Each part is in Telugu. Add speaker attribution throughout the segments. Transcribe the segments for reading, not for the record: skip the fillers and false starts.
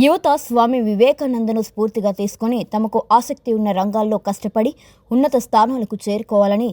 Speaker 1: యువత స్వామి వివేకానందను స్ఫూర్తిగా తీసుకుని తమకు ఆసక్తి ఉన్న రంగాల్లో కష్టపడి ఉన్నత స్థానాలకు చేరుకోవాలని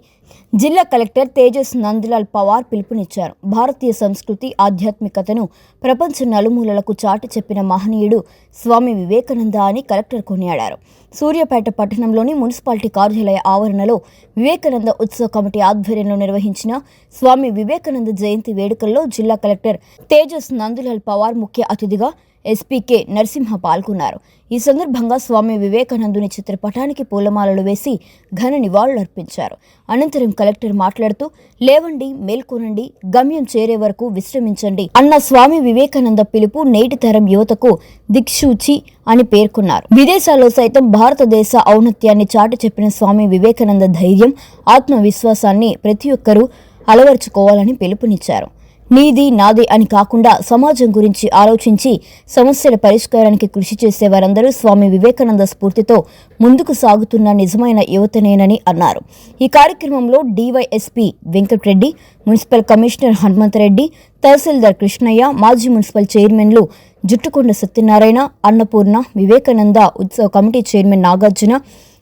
Speaker 1: జిల్లా కలెక్టర్ తేజస్ నందలాల్ పవార్ పిలుపునిచ్చారు. భారతీయ సంస్కృతి ఆధ్యాత్మికతను ప్రపంచ నలుమూలలకు చాటి చెప్పిన మహనీయుడు స్వామి వివేకానంద అని కలెక్టర్ కొనియాడారు. సూర్యాపేట పట్టణంలోని మున్సిపాలిటీ కార్యాలయ ఆవరణలో వివేకానంద ఉత్సవ కమిటీ ఆధ్వర్యంలో నిర్వహించిన స్వామి వివేకానంద జయంతి వేడుకల్లో జిల్లా కలెక్టర్ తేజస్ నందలాల్ పవార్ ముఖ్య అతిథిగా ఎస్పీకే నరసింహ పాల్గొన్నారు. ఈ సందర్భంగా స్వామి వివేకానందుని చిత్రపటానికి పూలమాలలు వేసి ఘన నివాళులర్పించారు. అనంతరం కలెక్టర్ మాట్లాడుతూ, లేవండి, మేల్కొనండి, గమ్యం చేరే వరకు విశ్రమించండి అన్న స్వామి వివేకానంద పిలుపు నేటి తరం యువతకు దిక్సూచి అని పేర్కొన్నారు. విదేశాల్లో సైతం భారతదేశ ఔన్నత్యాన్ని చాటి చెప్పిన స్వామి వివేకానంద ధైర్యం, ఆత్మవిశ్వాసాన్ని ప్రతి ఒక్కరూ అలవర్చుకోవాలని పిలుపునిచ్చారు. నీది నాది అని కాకుండా సమాజం గురించి ఆలోచించి సమస్యల పరిష్కారానికి కృషి చేసే వారందరూ స్వామి వివేకానంద స్ఫూర్తితో ముందుకు సాగుతున్న నిజమైన యువతనేనని అన్నారు. ఈ కార్యక్రమంలో DSP Venkatareddy, municipal commissioner Hanumanthareddy, tahsildar Krishnaiah, మాజీ మున్సిపల్ చైర్మన్లు జుట్టుకొండ సత్యనారాయణ, అన్నపూర్ణ, వివేకానంద ఉత్సవ కమిటీ చైర్మన్ నాగార్జున,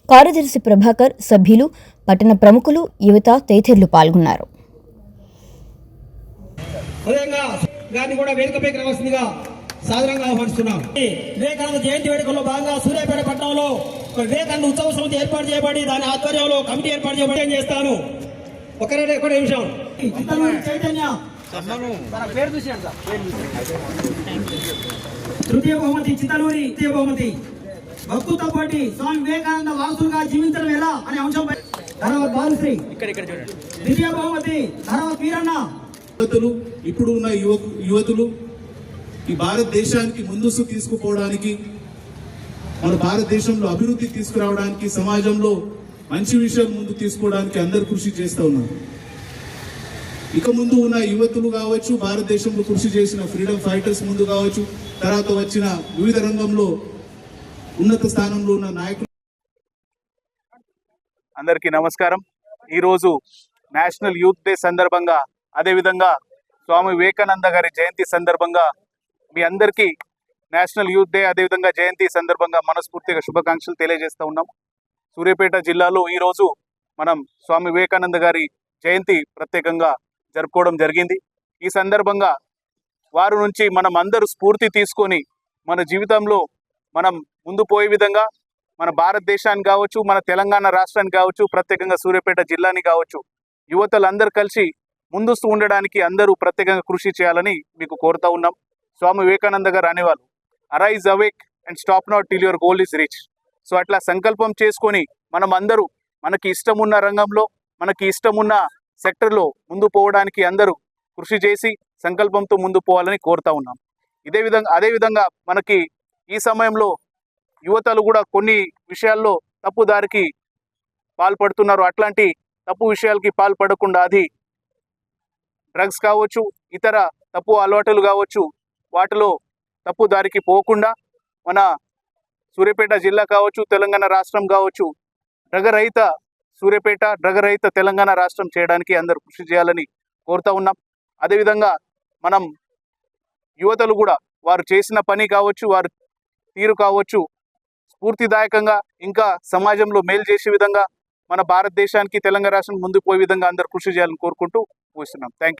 Speaker 1: కార్యదర్శి ప్రభాకర్, సభ్యులు, పట్టణ ప్రముఖులు, యువత తదితరులు పాల్గొన్నారు.
Speaker 2: కూడా వేదికపైకి రావాల్సిందిగా సాధారణంగా ఆహ్వానిస్తున్నాం. వివేకానంద జయంతి వేడుకల్లో భాగంగా సూర్యాపేట పట్టణంలో వివేకానంద ఉత్సవ సమితి ఏర్పాటు చేయబడి దాని ఆధ్వర్యంలో కమిటీ ఏర్పాటు చేయబడి చేస్తాను. ఒక నిమిషం. చైతన్య తృతీయ బహుమతి, చిత్తలూరి తృతీయ బహుమతి, భక్తుతో పాటు స్వామి వివేకానంద వారసులుగా జీవించడం ఎలా అనే అంశంపై ధనవత్ బాలుశ్రీ ద్వితీయ బహుమతి, ధనవత్ వీరన్న.
Speaker 3: ఇప్పుడు ఉన్న యువతులు ఈ భారతదేశానికి ముందుకు తీసుకుపోవడానికి, మన భారతదేశంలో అభివృద్ధి తీసుకురావడానికి, సమాజంలో మంచి విషయాలు ముందు తీసుకోవడానికి అందరూ కృషి చేస్తూ ఉన్నారు. ఇక ముందు ఉన్న యువతులు కావచ్చు, భారతదేశంలో కృషి చేసిన ఫ్రీడమ్ ఫైటర్స్ ముందు కావచ్చు, తర్వాత వచ్చిన వివిధ రంగంలో ఉన్నత స్థానంలో ఉన్న నాయకులు
Speaker 4: అందరికీ నమస్కారం. ఈరోజు నేషనల్ యూత్ డే సందర్భంగా, అదేవిధంగా స్వామి వివేకానంద గారి జయంతి సందర్భంగా మీ అందరికీ నేషనల్ యూత్ డే, అదేవిధంగా జయంతి సందర్భంగా మనస్ఫూర్తిగా శుభాకాంక్షలు తెలియజేస్తూ ఉన్నాం. సూర్యాపేట జిల్లాలో ఈరోజు మనం స్వామి వివేకానంద గారి జయంతి ప్రత్యేకంగా జరుపుకోవడం జరిగింది. ఈ సందర్భంగా వారి నుంచి మనం అందరూ స్ఫూర్తి తీసుకొని మన జీవితంలో మనం ముందు పోయే విధంగా మన భారతదేశాన్ని కావచ్చు, మన తెలంగాణ రాష్ట్రాన్ని కావచ్చు, ప్రత్యేకంగా సూర్యాపేట జిల్లాని కావచ్చు, యువతలందరూ కలిసి ముందుస్తూ ఉండడానికి అందరూ ప్రత్యేకంగా కృషి చేయాలని మీకు కోరుతా ఉన్నాం. స్వామి వివేకానంద గారు అనేవాళ్ళు, arise awake and stop not till your goal is reach. So అట్లా సంకల్పం చేసుకొని మనం అందరూ మనకి ఇష్టం ఉన్న రంగంలో, మనకి ఇష్టం ఉన్న సెక్టర్లో ముందు పోవడానికి అందరూ కృషి చేసి సంకల్పంతో ముందు పోవాలని కోరుతా ఉన్నాం. అదేవిధంగా మనకి ఈ సమయంలో యువతలు కూడా కొన్ని విషయాల్లో తప్పుదారికి పాల్పడుతున్నారు. అట్లాంటి తప్పు విషయాలకి పాల్పడకుండా, అది డ్రగ్స్ కావచ్చు, ఇతర తప్పు అలవాటులు కావచ్చు, వాటిలో తప్పు దారికి పోకుండా మన సూర్యాపేట జిల్లా కావచ్చు, తెలంగాణ రాష్ట్రం కావచ్చు, డ్రగరహిత సూర్యాపేట, డ్రగరహిత తెలంగాణ రాష్ట్రం చేయడానికి అందరూ కృషి చేయాలని కోరుతా ఉన్నాం. అదేవిధంగా మనం యువతలు కూడా వారు చేసిన పని కావచ్చు, వారు తీరు కావచ్చు, స్ఫూర్తిదాయకంగా ఇంకా సమాజంలో మేలు చేసే విధంగా మన భారతదేశానికి, తెలంగాణ రాష్ట్రం ముందుకు పోయే విధంగా అందరూ కృషి చేయాలని కోరుకుంటూ ముగిస్తున్నాం. Thank you.